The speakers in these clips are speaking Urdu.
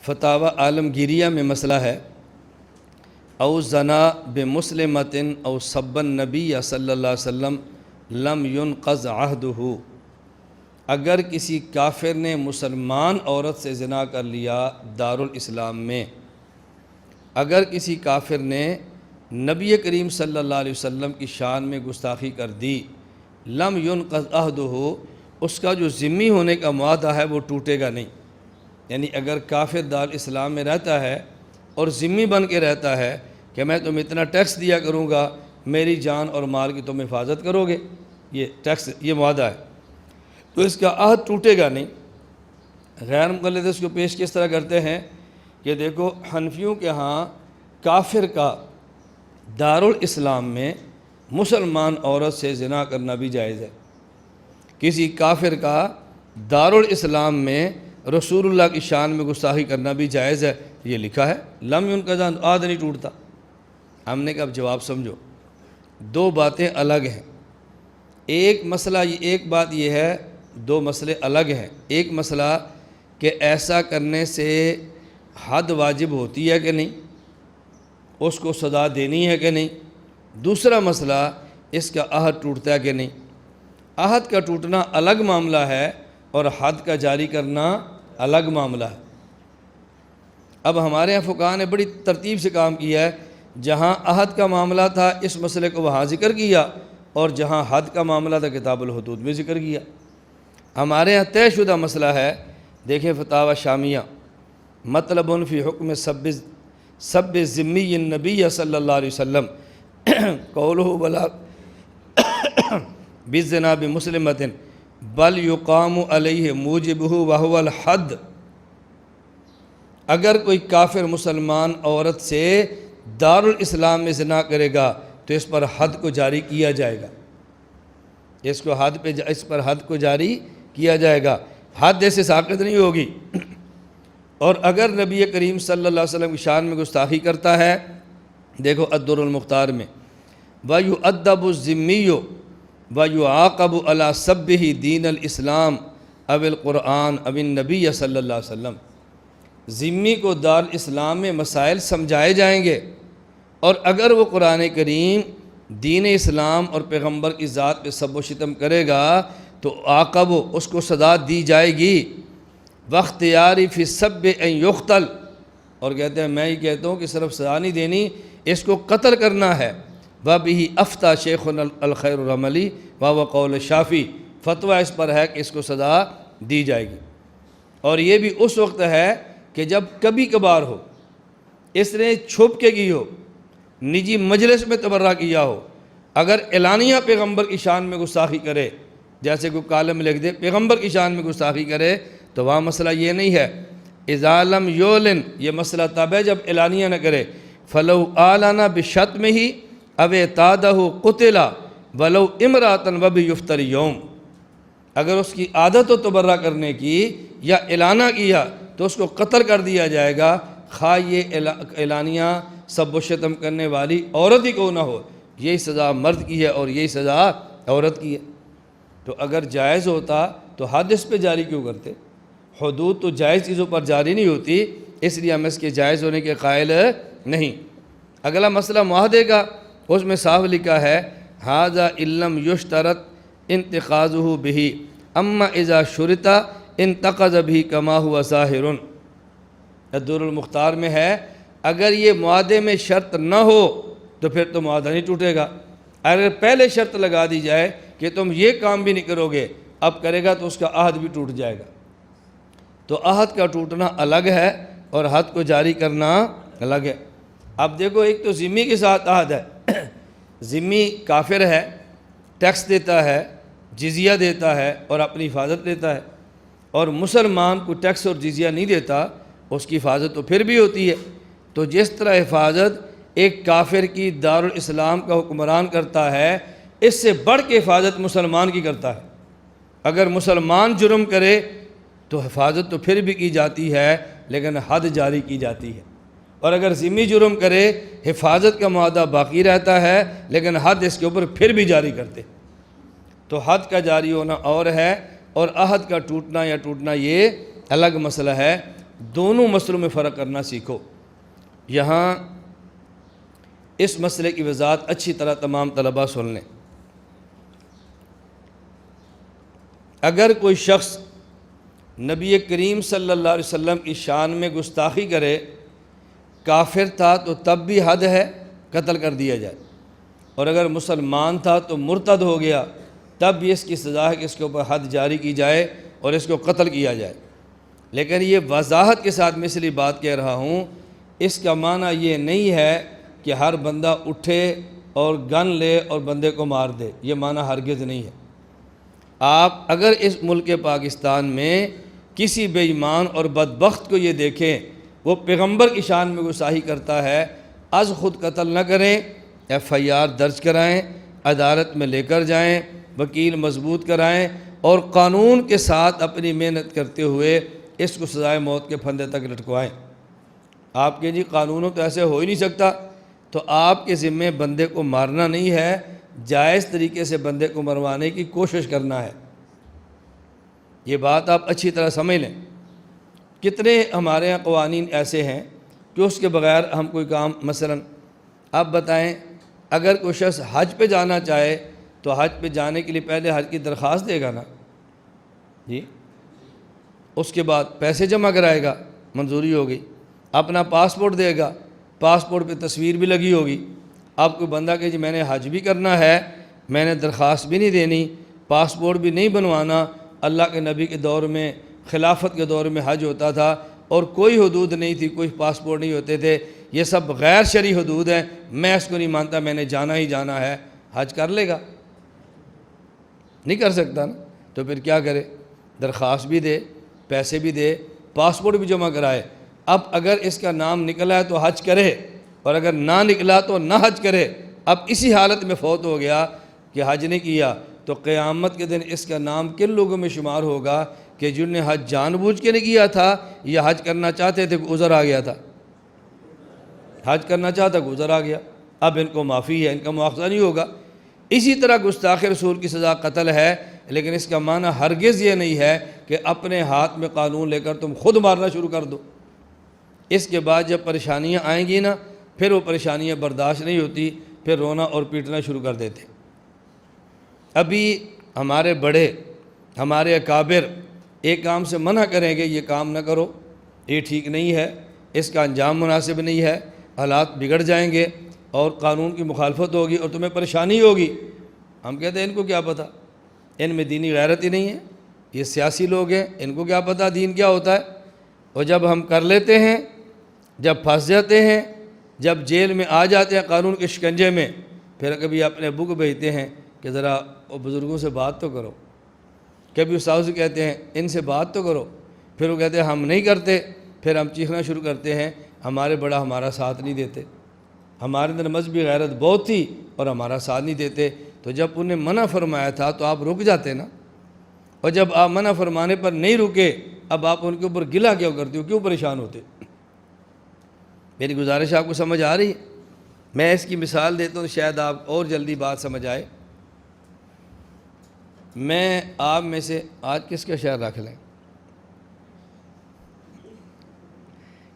فتاوی عالمگیریہ میں مسئلہ ہے، او زنا بمسلمۃ او سب النبی صلی اللہ علیہ وسلم لم ينقض عہدہ، اگر کسی کافر نے مسلمان عورت سے زنا کر لیا دارالاسلام میں، اگر کسی کافر نے نبی کریم صلی اللہ علیہ وسلم کی شان میں گستاخی کر دی، لم ينقض عہدہ، اس کا جو ذمی ہونے کا معاہدہ ہے وہ ٹوٹے گا نہیں۔ یعنی اگر کافر دارالاسلام میں رہتا ہے اور ذمی بن کے رہتا ہے کہ میں تم اتنا ٹیکس دیا کروں گا، میری جان اور مال کی تم حفاظت کرو گے، یہ ٹیکس، یہ معاہدہ ہے، تو اس کا عہد ٹوٹے گا نہیں۔ غیر مقلد اس کو پیش کس طرح کرتے ہیں کہ دیکھو، حنفیوں کے ہاں کافر کا دارالاسلام میں مسلمان عورت سے زنا کرنا بھی جائز ہے۔ کسی کافر کا دارالاسلام میں رسول اللہ کی شان میں گستاخی کرنا بھی جائز ہے، یہ لکھا ہے، لم ينقض عہد نہیں ٹوٹتا۔ ہم نے کہا اب جواب سمجھو، دو باتیں الگ ہیں۔ ایک مسئلہ، ایک بات یہ ہے، دو مسئلے الگ ہیں۔ ایک مسئلہ کہ ایسا کرنے سے حد واجب ہوتی ہے کہ نہیں، اس کو سزا دینی ہے کہ نہیں۔ دوسرا مسئلہ اس کا عہد ٹوٹتا ہے کہ نہیں۔ عہد کا ٹوٹنا الگ معاملہ ہے اور حد کا جاری کرنا الگ معاملہ ہے۔ اب ہمارے یہاں فقہاء نے بڑی ترتیب سے کام کیا ہے، جہاں عہد کا معاملہ تھا اس مسئلے کو وہاں ذکر کیا، اور جہاں حد کا معاملہ تھا کتاب الحدود میں ذکر کیا۔ ہمارے یہاں طے شدہ مسئلہ ہے، دیکھیں فتاوی شامیہ، مطلب فی حکم سب ذمی النبی صلی اللہ علیہ وسلم قولہ بلا بالزنا بمسلمۃ بل یقام علیہ موجبہ وہو الحد، اگر کوئی کافر مسلمان عورت سے دارالاسلام میں زنا کرے گا تو اس پر حد کو جاری کیا جائے گا، اس پر حد کو جاری کیا جائے گا، حد ایسے ساقط نہیں ہوگی۔ اور اگر نبی کریم صلی اللہ علیہ وسلم کی شان میں گستاخی کرتا ہے، دیکھو الدر المختار میں، وَيُؤَدَّبُ الذِّمِّيُّ وَيُعَاقَبُ عَلَى سَبِّهِ دِينَ الْإِسْلَامِ اَوِ الْقُرْآنِ اَوِ النَّبِيَّ صلی اللہ علیہ وسلم، ذمی کو دارالاسلام میں مسائل سمجھائے جائیں گے، اور اگر وہ قرآن کریم، دین اسلام اور پیغمبر کی ذات پہ سب و شتم کرے گا تو عاقب، اس کو سزا دی جائے گی۔ واختیاری فی السب ان یقتل، اور کہتے ہیں میں ہی کہتا ہوں کہ صرف سزا نہیں دینی، اس کو قتل کرنا ہے۔ وَبِهِ افتیٰ شیخنا الخیر الرملی وَهُوَ قول شافی، فتویٰ اس پر ہے کہ اس کو سزا دی جائے گی۔ اور یہ بھی اس وقت ہے کہ جب کبھی کبھار ہو، اس نے چھپ کے کی ہو، نجی مجلس میں تبرہ کیا ہو۔ اگر اعلانیہ پیغمبر کی شان میں گستاخی کرے، جیسے کوئی کالم لکھ دے پیغمبر کی شان میں گستاخی کرے، تو وہاں مسئلہ یہ نہیں ہے۔ اذا لم یعلن، یہ مسئلہ تب ہے جب اعلانیہ نہ کرے۔ فلو اعلن بشتمہ او اعتادہ قتل ولو امرأۃ وبیفتر یوم، اگر اس کی عادت ہو تبرہ کرنے کی یا اعلانہ کیا تو اس کو قتل کر دیا جائے گا، خواہ یہ اعلانیہ سب و شتم کرنے والی عورت ہی کو نہ ہو۔ یہی سزا مرد کی ہے اور یہی سزا عورت کی ہے۔ تو اگر جائز ہوتا تو حد اس پہ جاری کیوں کرتے؟ حدود تو جائز چیزوں پر جاری نہیں ہوتی، اس لیے ہم اس کے جائز ہونے کے قائل نہیں۔ اگلا مسئلہ معاہدے کا، اس میں صاف لکھا ہے ھذا ان لم یشترط انتقاضہ بہ اما اذا شرط انتقض بہ کما ہوا ظاہر۔ الدر المختار میں ہے اگر یہ معاہدے میں شرط نہ ہو تو پھر تو معاہدہ نہیں ٹوٹے گا۔ اگر پہلے شرط لگا دی جائے کہ تم یہ کام بھی نہیں کرو گے، اب کرے گا تو اس کا عہد بھی ٹوٹ جائے گا۔ تو عہد کا ٹوٹنا الگ ہے اور حد کو جاری کرنا الگ ہے۔ اب دیکھو، ایک تو ذمی کے ساتھ عہد ہے، ذمی کافر ہے، ٹیکس دیتا ہے، جزیہ دیتا ہے اور اپنی حفاظت لیتا ہے، اور مسلمان کو ٹیکس اور جزیہ نہیں دیتا، اس کی حفاظت تو پھر بھی ہوتی ہے۔ تو جس طرح حفاظت ایک کافر کی دارالاسلام کا حکمران کرتا ہے، اس سے بڑھ کے حفاظت مسلمان کی کرتا ہے۔ اگر مسلمان جرم کرے تو حفاظت تو پھر بھی کی جاتی ہے لیکن حد جاری کی جاتی ہے، اور اگر ذمی جرم کرے حفاظت کا معاہدہ باقی رہتا ہے لیکن حد اس کے اوپر پھر بھی جاری کرتے۔ تو حد کا جاری ہونا اور ہے، اور عہد کا ٹوٹنا یا ٹوٹنا یہ الگ مسئلہ ہے۔ دونوں مسئلوں میں فرق کرنا سیکھو۔ یہاں اس مسئلے کی وضاحت اچھی طرح تمام طلباء سن لیں۔ اگر کوئی شخص نبی کریم صلی اللہ علیہ وسلم کی شان میں گستاخی کرے، کافر تھا تو تب بھی حد ہے قتل کر دیا جائے، اور اگر مسلمان تھا تو مرتد ہو گیا تب بھی اس کی سزا ہے کہ اس کے اوپر حد جاری کی جائے اور اس کو قتل کیا جائے۔ لیکن یہ وضاحت کے ساتھ میں اس لیے بات کہہ رہا ہوں، اس کا معنی یہ نہیں ہے کہ ہر بندہ اٹھے اور گن لے اور بندے کو مار دے، یہ معنی ہرگز نہیں ہے۔ آپ اگر اس ملک پاکستان میں کسی بے ایمان اور بدبخت کو یہ دیکھیں وہ پیغمبر کی شان میں گستاخی کرتا ہے، از خود قتل نہ کریں، FIR درج کرائیں، عدالت میں لے کر جائیں، وکیل مضبوط کرائیں اور قانون کے ساتھ اپنی محنت کرتے ہوئے اس کو سزائے موت کے پھندے تک لٹکوائیں۔ آپ کے جی قانونوں تو ایسے ہو ہی نہیں سکتا، تو آپ کے ذمے بندے کو مارنا نہیں ہے، جائز طریقے سے بندے کو مروانے کی کوشش کرنا ہے۔ یہ بات آپ اچھی طرح سمجھ لیں۔ کتنے ہمارے یہاں قوانین ایسے ہیں کہ اس کے بغیر ہم کوئی کام، مثلا آپ بتائیں اگر کوئی شخص حج پہ جانا چاہے تو حج پہ جانے کے لیے پہلے حج کی درخواست دے گا نا جی، اس کے بعد پیسے جمع کرائے گا، منظوری ہوگی، اپنا پاسپورٹ دے گا، پاسپورٹ پہ تصویر بھی لگی ہوگی۔ آپ کوئی بندہ کہ جی میں نے حج بھی کرنا ہے، میں نے درخواست بھی نہیں دینی، پاسپورٹ بھی نہیں بنوانا، اللہ کے نبی کے دور میں، خلافت کے دور میں حج ہوتا تھا اور کوئی حدود نہیں تھی، کوئی پاسپورٹ نہیں ہوتے تھے، یہ سب غیر شرعی حدود ہیں، میں اس کو نہیں مانتا، میں نے جانا ہی جانا ہے، حج کر لے گا؟ نہیں کر سکتا نا، تو پھر کیا کرے؟ درخواست بھی دے، پیسے بھی دے، پاسپورٹ بھی جمع کرائے۔ اب اگر اس کا نام نکلا ہے تو حج کرے، اور اگر نہ نکلا تو نہ حج کرے۔ اب اسی حالت میں فوت ہو گیا کہ حج نہیں کیا، تو قیامت کے دن اس کا نام کن لوگوں میں شمار ہوگا کہ جن نے حج جان بوجھ کے نہیں کیا تھا یا حج کرنا چاہتے تھے کہ عذر آ گیا تھا؟ حج کرنا چاہتا کہ عذر آ گیا، اب ان کو معافی ہے، ان کا مواخذہ نہیں ہوگا۔ اسی طرح گستاخ رسول کی سزا قتل ہے، لیکن اس کا معنی ہرگز یہ نہیں ہے کہ اپنے ہاتھ میں قانون لے کر تم خود مارنا شروع کر دو۔ اس کے بعد جب پریشانیاں آئیں گی نا، پھر وہ پریشانیاں برداشت نہیں ہوتی، پھر رونا اور پیٹنا شروع کر دیتے۔ ابھی ہمارے بڑے، ہمارے اکابر ایک کام سے منع کریں گے، یہ کام نہ کرو، یہ ٹھیک نہیں ہے، اس کا انجام مناسب نہیں ہے، حالات بگڑ جائیں گے اور قانون کی مخالفت ہوگی اور تمہیں پریشانی ہوگی۔ ہم کہتے ہیں ان کو کیا پتہ، ان میں دینی غیرت ہی نہیں ہے، یہ سیاسی لوگ ہیں، ان کو کیا پتہ دین کیا ہوتا ہے۔ اور جب ہم کر لیتے ہیں، جب پھنس جاتے ہیں، جب جیل میں آ جاتے ہیں قانون کے شکنجے میں، پھر کبھی اپنے ابو کو بھیجتے ہیں کہ ذرا بزرگوں سے بات تو کرو، کبھی استاد سے کہتے ہیں ان سے بات تو کرو، پھر وہ کہتے ہیں ہم نہیں کرتے، پھر ہم چیخنا شروع کرتے ہیں ہمارے بڑا ہمارا ساتھ نہیں دیتے، ہمارے اندر مذہبی غیرت بہت تھی اور ہمارا ساتھ نہیں دیتے۔ تو جب انہیں منع فرمایا تھا تو آپ رک جاتے نا، اور جب آپ منع فرمانے پر نہیں رکے، اب آپ ان کے اوپر گلہ کیوں کرتے ہو، کیوں پریشان ہوتے؟ میری گزارش آپ کو سمجھ آ رہی ہے؟ میں اس کی مثال دیتا ہوں شاید آپ اور جلدی بات سمجھ آئے۔ میں آپ میں سے آج کس کا شعر رکھ لیں؟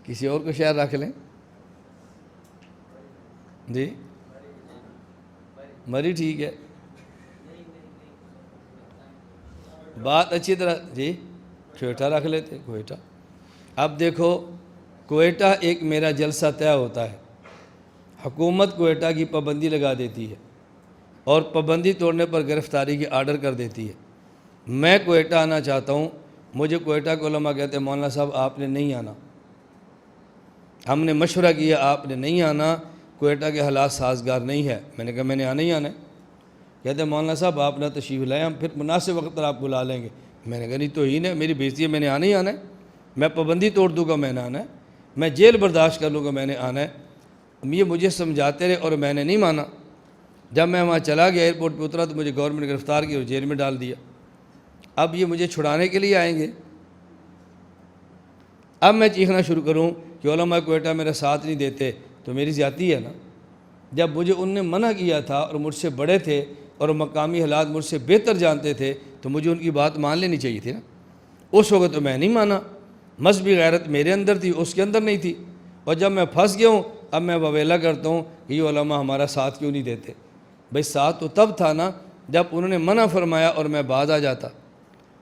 کسی اور کو شعر رکھ لیں؟ جی مری ٹھیک ہے، بات اچھی طرح جی کوئٹہ رکھ لیتے، کوئٹہ۔ اب دیکھو کوئٹہ ایک میرا جلسہ طے ہوتا ہے، حکومت کوئٹہ کی پابندی لگا دیتی ہے اور پابندی توڑنے پر گرفتاری کی آرڈر کر دیتی ہے۔ میں کوئٹہ آنا چاہتا ہوں، مجھے کوئٹہ کے علماء کہتے ہیں مولانا صاحب آپ نے نہیں آنا، ہم نے مشورہ کیا آپ نے نہیں آنا، کوئٹہ کے حالات سازگار نہیں ہے۔ میں نے کہا میں نے آنا ہی آنا ہے۔ کہتے ہیں مولانا صاحب آپ نے تشریف لائیں، ہم پھر مناسب وقت پر آپ بلا لیں گے۔ میں نے کہا نہیں توہین ہے، میری بےزتی ہے، میں نے آنا ہی آنا ہے، میں پابندی توڑ دوں گا میں نے آنا ہے، میں جیل برداشت کر لوں گا میں نے آنا ہے۔ یہ مجھے سمجھاتے رہے اور میں نے نہیں مانا۔ جب میں وہاں چلا گیا ایئرپورٹ پہ اترا تو مجھے گورنمنٹ نے گرفتار کیا اور جیل میں ڈال دیا۔ اب یہ مجھے چھڑانے کے لیے آئیں گے، اب میں چیخنا شروع کروں کہ علماء کوئٹہ میرا ساتھ نہیں دیتے تو میری زیادتی ہے نا۔ جب مجھے ان نے منع کیا تھا اور مجھ سے بڑے تھے اور مقامی حالات مجھ سے بہتر جانتے تھے تو مجھے ان کی بات مان لینی چاہیے تھی نا۔ اس وقت تو میں نہیں مانا، مذہبی غیرت میرے اندر تھی، اس کے اندر نہیں تھی، اور جب میں پھنس گیا ہوں اب میں وویلا کرتا ہوں کہ یہ علماء ہمارا ساتھ کیوں نہیں دیتے۔ بھئی ساتھ تو تب تھا نا جب انہوں نے منع فرمایا اور میں باز آ جاتا،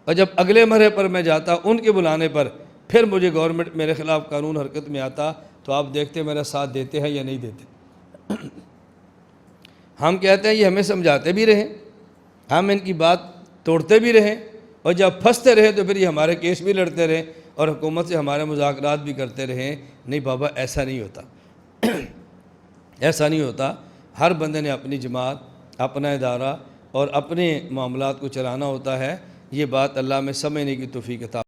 اور جب اگلے مرحلے پر میں جاتا ان کے بلانے پر، پھر مجھے گورنمنٹ میرے خلاف قانون حرکت میں آتا، تو آپ دیکھتے میرا ساتھ دیتے ہیں یا نہیں دیتے۔ ہم کہتے ہیں یہ ہمیں سمجھاتے بھی رہیں، ہم ان کی بات توڑتے بھی رہیں، اور جب پھنستے رہیں تو پھر یہ ہمارے کیس بھی لڑتے رہیں اور حکومت سے ہمارے مذاکرات بھی کرتے رہیں۔ نہیں بابا، ایسا نہیں ہوتا، ایسا نہیں ہوتا۔ ہر بندے نے اپنی جماعت، اپنا ادارہ اور اپنے معاملات کو چلانا ہوتا ہے۔ یہ بات اللہ میں سمجھنے کی توفیق عطا